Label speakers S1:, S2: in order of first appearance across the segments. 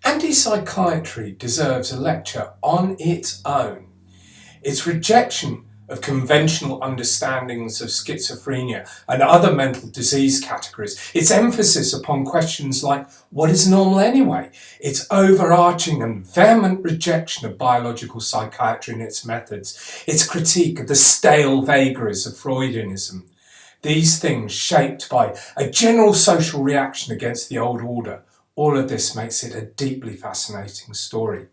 S1: Anti-psychiatry deserves a lecture on its own. Its rejection of conventional understandings of schizophrenia and other mental disease categories, its emphasis upon questions like what is normal anyway, its overarching and vehement rejection of biological psychiatry and its methods, its critique of the stale vagaries of Freudianism. These things shaped by a general social reaction against the old order. All of this makes it a deeply fascinating story.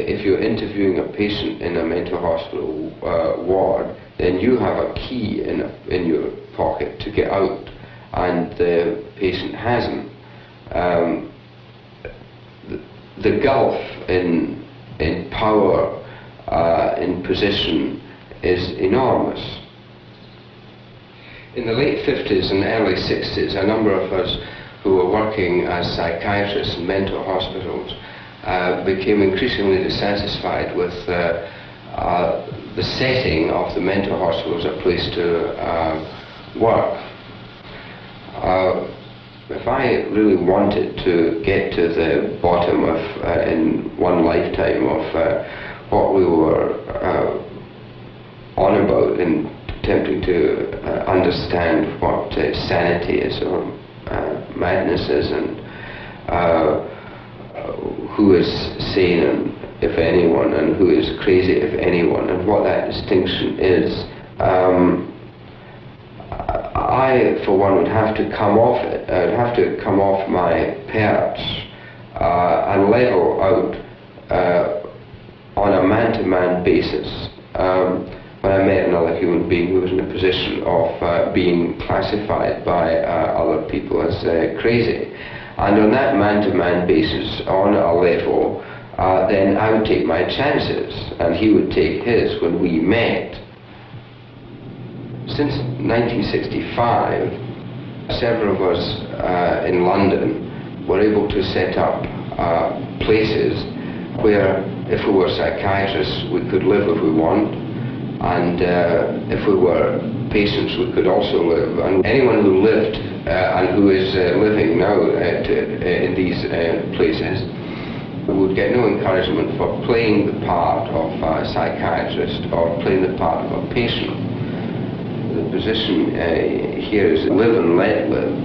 S2: If you're interviewing a patient in a mental hospital ward, then you have a key in your pocket to get out, and the patient hasn't. The gulf in power, in position, is enormous. In the late 50s and early 60s, a number of us who were working as psychiatrists in mental hospitals became increasingly dissatisfied with the setting of the mental hospital as a place to work. If I really wanted to get to the bottom of, in one lifetime, of what we were on about in attempting to understand what sanity is or madness is, and who is sane, and if anyone, and who is crazy, if anyone, and what that distinction is, I, for one, would have to come off it. I'd have to come off my perch and level out on a man-to-man basis. When I met another human being who was in a position of being classified by other people as crazy, and on that man-to-man basis, on a level, then I would take my chances, and he would take his when we met. Since 1965, several of us in London were able to set up places where, if we were psychiatrists, we could live if we want, and if we were patients, we could also live. And anyone who lived and who is living now in these places would get no encouragement for playing the part of a psychiatrist or playing the part of a patient. The position here is live and let live.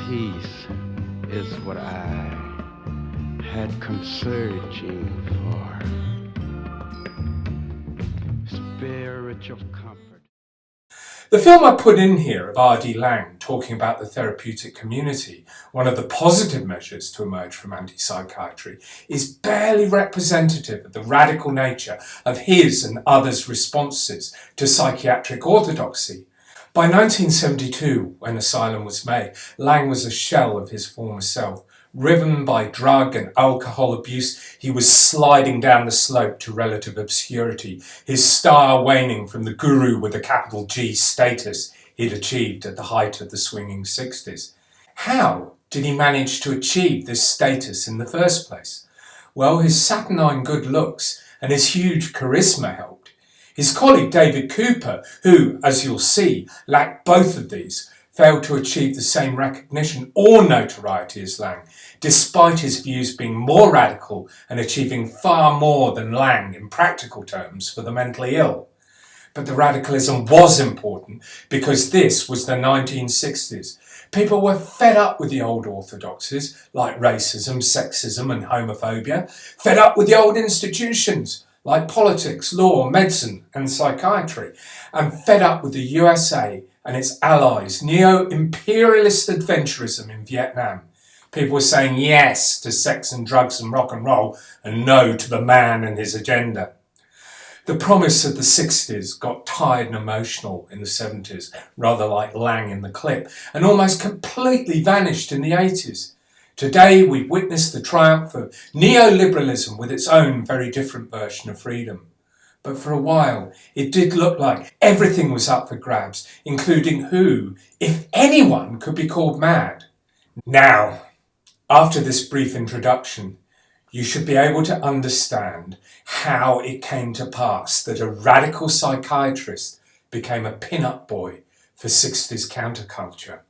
S3: Peace is what I had come searching for. Spiritual comfort.
S1: The film I put in here of R.D. Laing talking about the therapeutic community, one of the positive measures to emerge from anti-psychiatry, is barely representative of the radical nature of his and others' responses to psychiatric orthodoxy. By 1972, when Asylum was made, Laing was a shell of his former self. Riven by drug and alcohol abuse, he was sliding down the slope to relative obscurity, his star waning from the guru with a capital G status he'd achieved at the height of the swinging 60s. How did he manage to achieve this status in the first place? Well, his saturnine good looks and his huge charisma helped. His colleague David Cooper, who, as you'll see, lacked both of these, failed to achieve the same recognition or notoriety as Laing, despite his views being more radical and achieving far more than Laing in practical terms for the mentally ill. But the radicalism was important because this was the 1960s. People were fed up with the old orthodoxies like racism, sexism and homophobia, fed up with the old institutions like politics, law, medicine and psychiatry, and fed up with the USA and its allies' neo-imperialist adventurism in Vietnam. People were saying yes to sex and drugs and rock and roll and no to the man and his agenda. The promise of the 60s got tired and emotional in the 70s, rather like Laing in the clip, and almost completely vanished in the 80s. Today we've witnessed the triumph of neoliberalism with its own very different version of freedom. But for a while, it did look like everything was up for grabs, including who, if anyone, could be called mad. Now, after this brief introduction, you should be able to understand how it came to pass that a radical psychiatrist became a pin-up boy for 60s counterculture.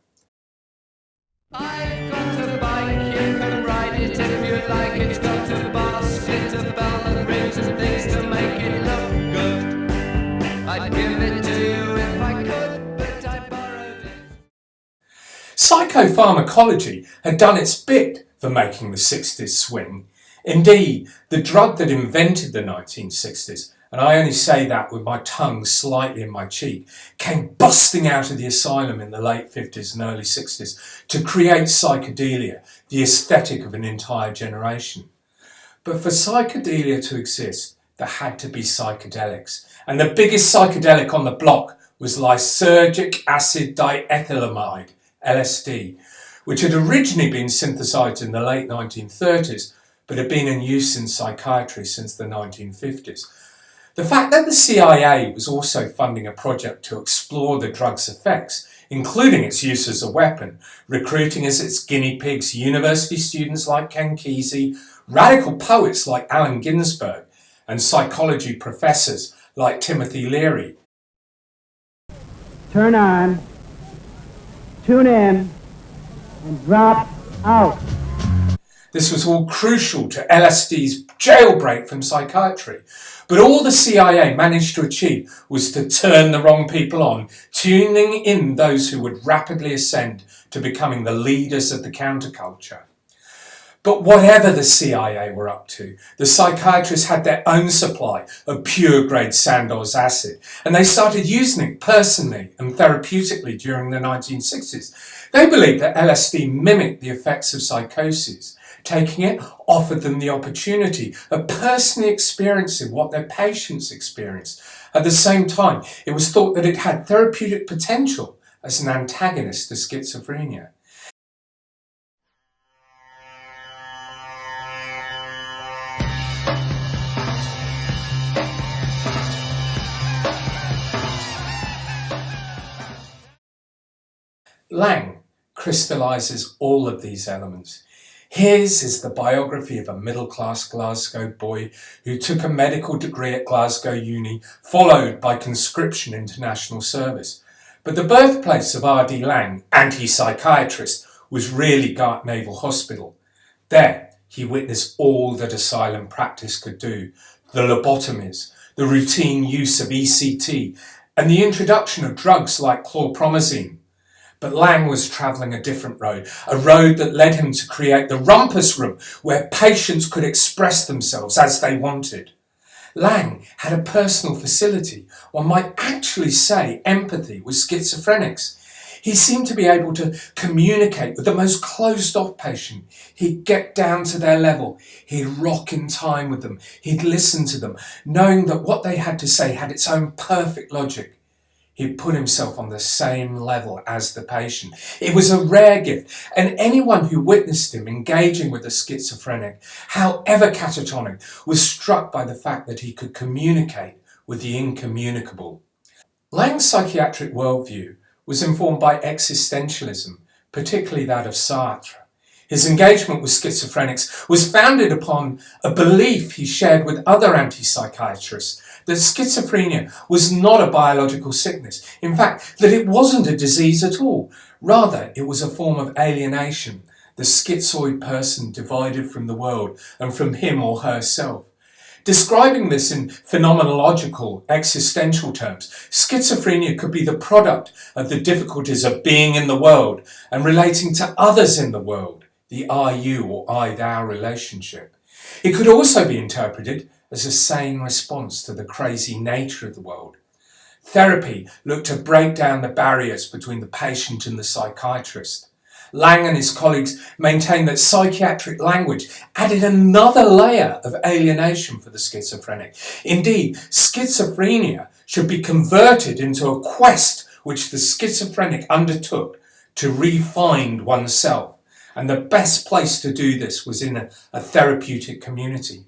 S4: I've got a bike, you can ride it if you like. It's got a basket, a bell and rings and things to make it look good. I'd give it to you if I could, but I borrowed it.
S1: Psychopharmacology had done its bit for making the 60s swing. Indeed, the drug that invented the 1960s, and I only say that with my tongue slightly in my cheek, came busting out of the asylum in the late 50s and early 60s to create psychedelia, the aesthetic of an entire generation. But for psychedelia to exist, there had to be psychedelics, and the biggest psychedelic on the block was lysergic acid diethylamide, LSD, which had originally been synthesized in the late 1930s, but had been in use in psychiatry since the 1950s. The fact that the CIA was also funding a project to explore the drug's effects, including its use as a weapon, recruiting as its guinea pigs university students like Ken Kesey, radical poets like Allen Ginsberg, and psychology professors like Timothy Leary.
S5: Turn on, tune in, and drop out.
S1: This was all crucial to LSD's jailbreak from psychiatry. But all the CIA managed to achieve was to turn the wrong people on, tuning in those who would rapidly ascend to becoming the leaders of the counterculture. But whatever the CIA were up to, the psychiatrists had their own supply of pure-grade Sandoz acid, and they started using it personally and therapeutically during the 1960s. They believed that LSD mimicked the effects of psychosis. Taking it offered them the opportunity of personally experiencing what their patients experienced. At the same time, it was thought that it had therapeutic potential as an antagonist to schizophrenia. Lang crystallizes all of these elements. His is the biography of a middle-class Glasgow boy who took a medical degree at Glasgow Uni, followed by conscription into national service. But the birthplace of R.D. Lang, anti-psychiatrist, was really Gart Naval Hospital. There, he witnessed all that asylum practice could do, the lobotomies, the routine use of ECT, and the introduction of drugs like chlorpromazine. But Lang was travelling a different road, a road that led him to create the rumpus room where patients could express themselves as they wanted. Lang had a personal facility, one might actually say empathy with schizophrenics. He seemed to be able to communicate with the most closed-off patient. He'd get down to their level, he'd rock in time with them, he'd listen to them, knowing that what they had to say had its own perfect logic. He put himself on the same level as the patient. It was a rare gift, and anyone who witnessed him engaging with a schizophrenic, however catatonic, was struck by the fact that he could communicate with the incommunicable. Lang's psychiatric worldview was informed by existentialism, particularly that of Sartre. His engagement with schizophrenics was founded upon a belief he shared with other anti-psychiatrists that schizophrenia was not a biological sickness. In fact, that it wasn't a disease at all. Rather, it was a form of alienation, the schizoid person divided from the world and from him or herself. Describing this in phenomenological, existential terms, schizophrenia could be the product of the difficulties of being in the world and relating to others in the world, the I-you or I-thou relationship. It could also be interpreted as a sane response to the crazy nature of the world. Therapy looked to break down the barriers between the patient and the psychiatrist. Lang and his colleagues maintained that psychiatric language added another layer of alienation for the schizophrenic. Indeed, schizophrenia should be converted into a quest which the schizophrenic undertook to re-find oneself, and the best place to do this was in a therapeutic community.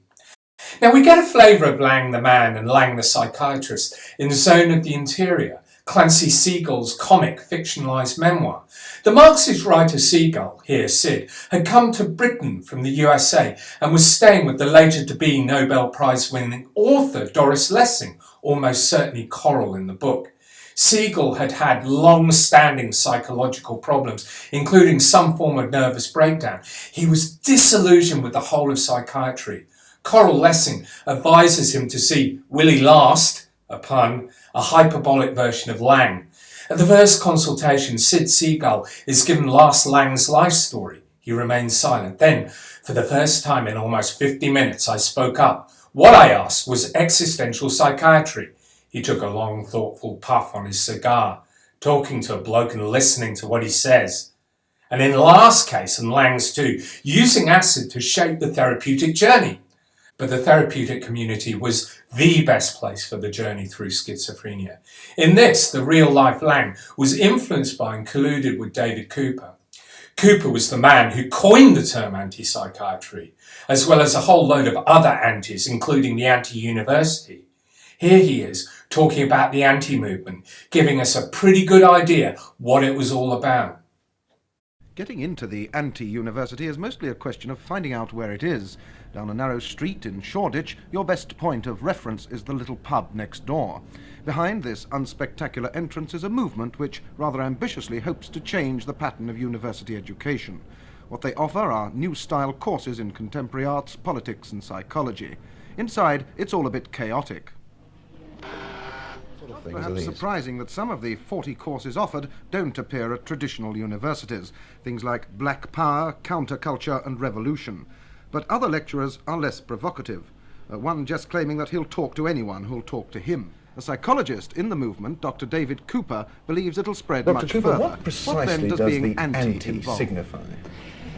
S1: Now we get a flavour of Lang the man and Lang the psychiatrist in Zone of the Interior, Clancy Siegel's comic fictionalised memoir. The Marxist writer Siegel, here Sid, had come to Britain from the USA and was staying with the later-to-be Nobel Prize-winning author Doris Lessing, almost certainly Coral in the book. Siegel had had long-standing psychological problems, including some form of nervous breakdown. He was disillusioned with the whole of psychiatry. Coral Lessing advises him to see Willie Last, a pun, a hyperbolic version of Lang. At the first consultation, Sid Siegel is given Last Lang's life story. He remains silent. Then, for the first time in almost 50 minutes, I spoke up. What I asked was existential psychiatry. He took a long, thoughtful puff on his cigar, talking to a bloke and listening to what he says. And in Last's case, and Lang's too, using acid to shape the therapeutic journey. But the therapeutic community was the best place for the journey through schizophrenia. In this, the real-life Lang was influenced by and colluded with David Cooper. Cooper was the man who coined the term anti-psychiatry, as well as a whole load of other antis, including the anti-university. Here he is, talking about the anti-movement, giving us a pretty good idea what it was all about.
S6: Getting into the anti-university is mostly a question of finding out where it is. Down a narrow street in Shoreditch, your best point of reference is the little pub next door. Behind this unspectacular entrance is a movement which rather ambitiously hopes to change the pattern of university education. What they offer are new-style courses in contemporary arts, politics and psychology. Inside, it's all a bit chaotic. Perhaps surprising that some of the 40 courses offered don't appear at traditional universities, things like Black Power, Counterculture and Revolution. But other lecturers are less provocative, one just claiming that he'll talk to anyone who'll talk to him. A psychologist in the movement, Dr. David Cooper, believes it'll spread
S7: Dr.
S6: much
S7: Cooper,
S6: further.
S7: what precisely
S6: does
S7: the
S6: being
S7: anti
S6: involve?
S7: signify?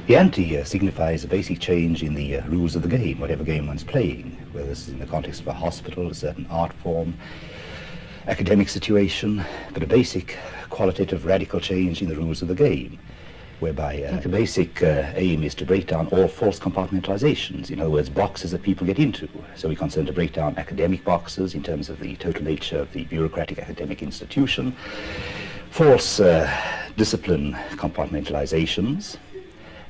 S8: The anti signifies a basic change in the rules of the game, whatever game one's playing, whether this is in the context of a hospital, a certain art form, academic situation, but a basic qualitative radical change in the rules of the game, whereby the basic aim is to break down all false compartmentalizations, in other words, boxes that people get into. So we're concerned to break down academic boxes in terms of the total nature of the bureaucratic academic institution, false discipline compartmentalizations,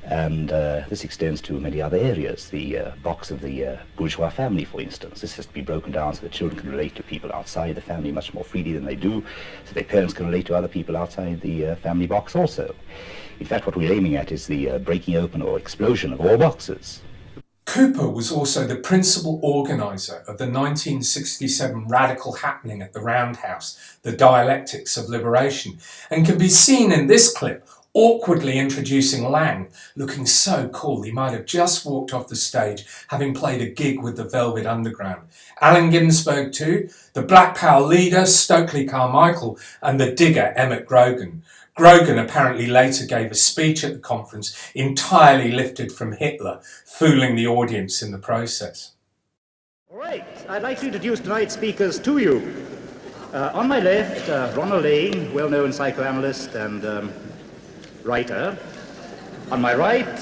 S8: and this extends to many other areas. The box of the bourgeois family, for instance. This has to be broken down so that children can relate to people outside the family much more freely than they do, so their parents can relate to other people outside the family box also. In fact, what we're aiming at is the breaking open or explosion of all boxes.
S1: Cooper was also the principal organiser of the 1967 radical happening at the Roundhouse, the Dialectics of Liberation, and can be seen in this clip awkwardly introducing Lang, looking so cool he might have just walked off the stage having played a gig with the Velvet Underground. Allen Ginsberg too, the Black Power leader Stokely Carmichael and the digger Emmett Grogan. Grogan apparently later gave a speech at the conference entirely lifted from Hitler, fooling the audience in the process.
S9: All right, I'd like to introduce tonight's speakers to you. On my left, Ronald Lane, well-known psychoanalyst and writer. On my right,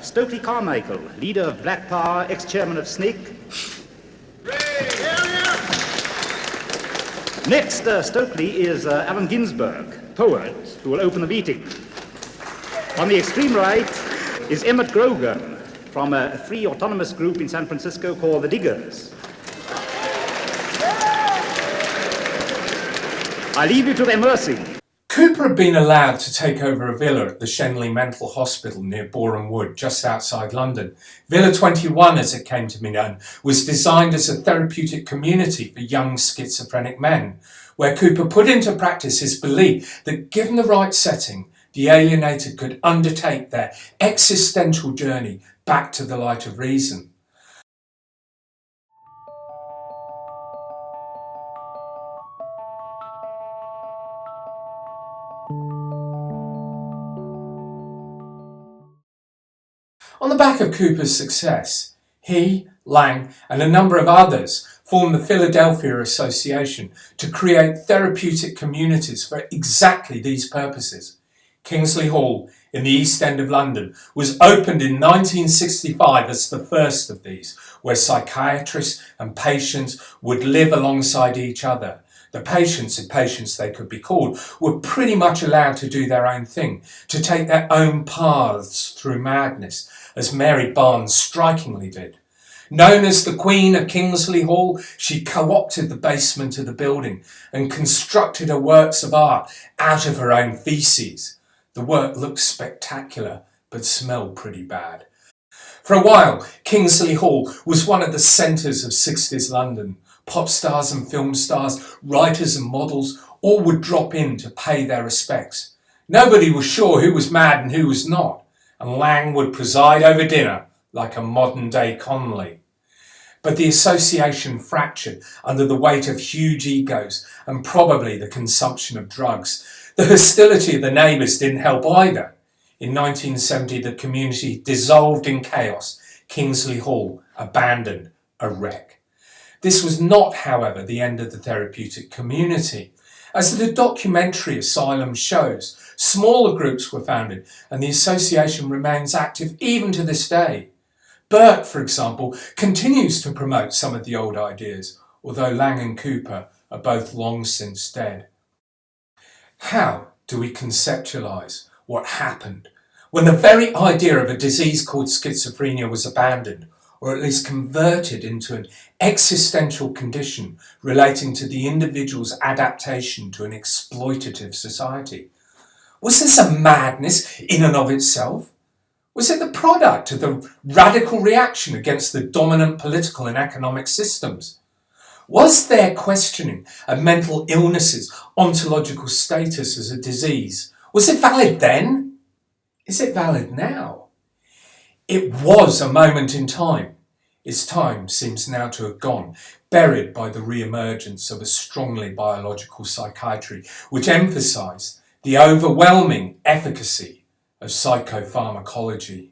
S9: Stokely Carmichael, leader of Black Power, ex-chairman of SNCC. Next, Stokely is Allen Ginsberg, poet, who will open the meeting. On the extreme right is Emmett Grogan, from a free autonomous group in San Francisco called the Diggers. I leave you to their mercy.
S1: Cooper had been allowed to take over a villa at the Shenley Mental Hospital near Boreham Wood, just outside London. Villa 21, as it came to be known, was designed as a therapeutic community for young schizophrenic men, where Cooper put into practice his belief that given the right setting, the alienated could undertake their existential journey back to the light of reason. On the back of Cooper's success, he, Lang, and a number of others formed the Philadelphia Association to create therapeutic communities for exactly these purposes. Kingsley Hall in the East End of London was opened in 1965 as the first of these, where psychiatrists and patients would live alongside each other. The patients, if patients they could be called, were pretty much allowed to do their own thing, to take their own paths through madness, as Mary Barnes strikingly did. Known as the Queen of Kingsley Hall, she co-opted the basement of the building and constructed her works of art out of her own feces. The work looked spectacular, but smelled pretty bad. For a while, Kingsley Hall was one of the centres of 60s London. Pop stars and film stars, writers and models, all would drop in to pay their respects. Nobody was sure who was mad and who was not, and Lang would preside over dinner like a modern-day Connolly. But the association fractured under the weight of huge egos and probably the consumption of drugs. The hostility of the neighbours didn't help either. In 1970, the community dissolved in chaos. Kingsley Hall abandoned, a wreck. This was not, however, the end of the therapeutic community. As the documentary Asylum shows, smaller groups were founded and the association remains active even to this day. Burt, for example, continues to promote some of the old ideas, although Lang and Cooper are both long since dead. How do we conceptualise what happened when the very idea of a disease called schizophrenia was abandoned, or at least converted into an existential condition relating to the individual's adaptation to an exploitative society? Was this a madness in and of itself? Was it the product of the radical reaction against the dominant political and economic systems? Was their questioning of mental illnesses' ontological status as a disease? Was it valid then? Is it valid now? It was a moment in time. Its time seems now to have gone, buried by the re-emergence of a strongly biological psychiatry, which emphasised the overwhelming efficacy of psychopharmacology.